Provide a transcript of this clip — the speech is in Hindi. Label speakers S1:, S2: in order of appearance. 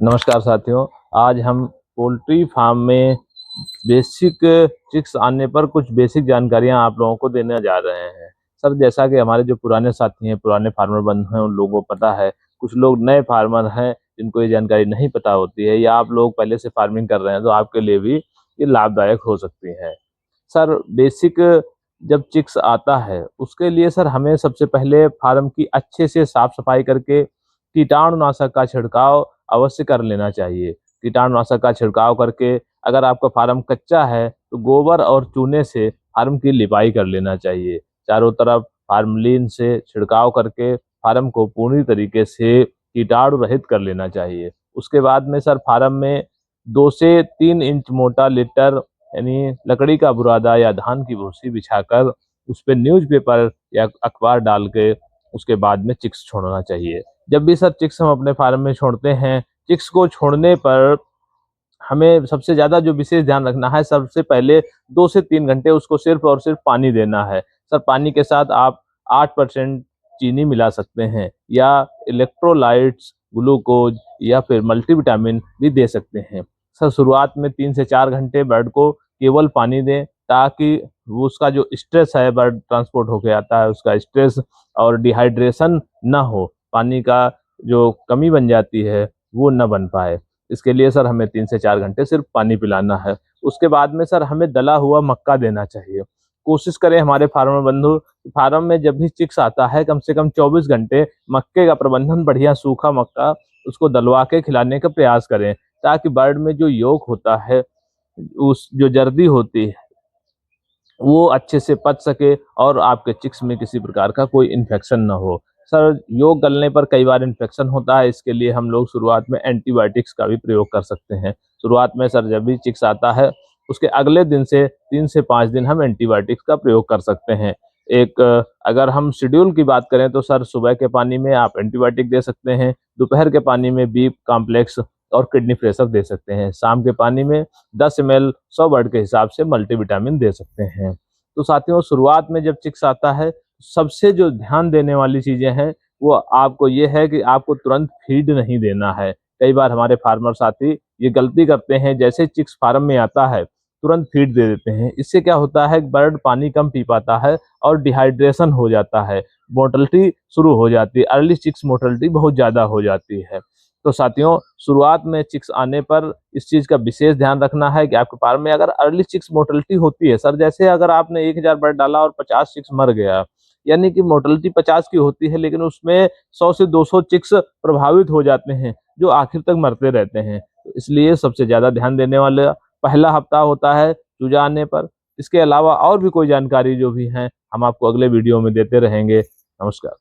S1: नमस्कार साथियों। आज हम पोल्ट्री फार्म में बेसिक चिक्स आने पर कुछ बेसिक जानकारियां आप लोगों को देने जा रहे हैं। सर, जैसा कि हमारे जो पुराने साथी हैं, पुराने फार्मर बंधु हैं, उन लोगों को पता है। कुछ लोग नए फार्मर हैं जिनको ये जानकारी नहीं पता होती है, या आप लोग पहले से फार्मिंग कर रहे हैं तो आपके लिए भी ये लाभदायक हो सकती है। सर, बेसिक जब चिक्स आता है उसके लिए सर हमें सबसे पहले फार्म की अच्छे से साफ सफाई करके कीटाणुनाशक का छिड़काव अवश्य कर लेना चाहिए। कीटाणुनाशक का छिड़काव करके अगर आपका फार्म कच्चा है तो गोबर और चूने से फार्म की लिपाई कर लेना चाहिए। चारों तरफ फार्मलीन से छिड़काव करके फार्म को पूरी तरीके से कीटाणु रहित कर लेना चाहिए। उसके बाद में सर फार्म में 2 से 3 इंच मोटा लिटर यानी लकड़ी का बुरादा या धान की भूसी बिछाकर उस पे न्यूज़पेपर या अखबार डाल के उसके बाद में चिक्स छोड़ना चाहिए। जब भी सर चिक्स हम अपने फार्म में छोड़ते हैं, चिक्स को छोड़ने पर हमें सबसे ज़्यादा जो विशेष ध्यान रखना है, सबसे पहले 2 से 3 घंटे उसको सिर्फ़ और सिर्फ़ पानी देना है। सर, पानी के साथ आप 8% चीनी मिला सकते हैं या इलेक्ट्रोलाइट्स, ग्लूकोज़ या फिर मल्टीविटामिन भी दे सकते हैं। सर, शुरुआत में 3 से 4 घंटे बर्ड को केवल पानी दें, ताकि वो उसका जो स्ट्रेस है, बर्ड ट्रांसपोर्ट होके आता है, उसका स्ट्रेस और डिहाइड्रेशन ना हो, पानी का जो कमी बन जाती है, वो ना बन पाए। इसके लिए सर हमें 3 से 4 घंटे सिर्फ पानी पिलाना है। उसके बाद में सर हमें दला हुआ मक्का देना चाहिए। कोशिश करें हमारे फार्मर बंधु, फार्म में जब भी चिक्स आता है कम से कम 24 घंटे मक्के का प्रबंधन, बढ़िया सूखा मक्का उसको दलवा के खिलाने का प्रयास करें, ताकि बर्ड में जो यolk होता है, उस जो जर्दी होती है, वो अच्छे से पच सके और आपके चिक्स में किसी प्रकार का कोई इन्फेक्शन ना हो। सर, योग गलने पर कई बार इन्फेक्शन होता है, इसके लिए हम लोग शुरुआत में एंटीबायोटिक्स का भी प्रयोग कर सकते हैं। शुरुआत में सर जब भी चिक्स आता है उसके अगले दिन से 3 से 5 दिन हम एंटीबायोटिक्स का प्रयोग कर सकते हैं। अगर हम शेड्यूल की बात करें तो सर सुबह के पानी में आप एंटीबायोटिक दे सकते हैं, दोपहर के पानी में बी कॉम्प्लेक्स और किडनी प्रेशर दे सकते हैं, शाम के पानी में 10 ml 100 बर्ड के हिसाब से मल्टीविटामिन दे सकते हैं। तो साथियों, शुरुआत में जब चिक्स आता है, सबसे जो ध्यान देने वाली चीज़ें हैं, वो आपको ये है कि आपको तुरंत फीड नहीं देना है। कई बार हमारे फार्मर साथी ये गलती करते हैं, जैसे चिक्स फार्म में आता है, तुरंत फीड दे देते हैं। इससे क्या होता है, बर्ड पानी कम पी पाता है और डिहाइड्रेशन हो जाता है, मोर्टेलिटी शुरू हो जाती है, अर्ली चिक्स मोर्टेलिटी बहुत ज़्यादा हो जाती है। तो साथियों, शुरुआत में चिक्स आने पर इस चीज़ का विशेष ध्यान रखना है कि आपके फार्म में अगर अर्ली चिक्स मोर्टेलिटी होती है, सर जैसे अगर आपने 1000 बर्ड डाला और 50 चिक्स मर गया, यानी कि मोर्टेलिटी 50 की होती है, लेकिन उसमें 100 से 200 चिक्स प्रभावित हो जाते हैं, जो आखिर तक मरते रहते हैं। तो इसलिए सबसे ज़्यादा ध्यान देने वाला पहला हफ्ता होता है चूजा आने पर। इसके अलावा और भी कोई जानकारी जो भी है, हम आपको अगले वीडियो में देते रहेंगे। नमस्कार।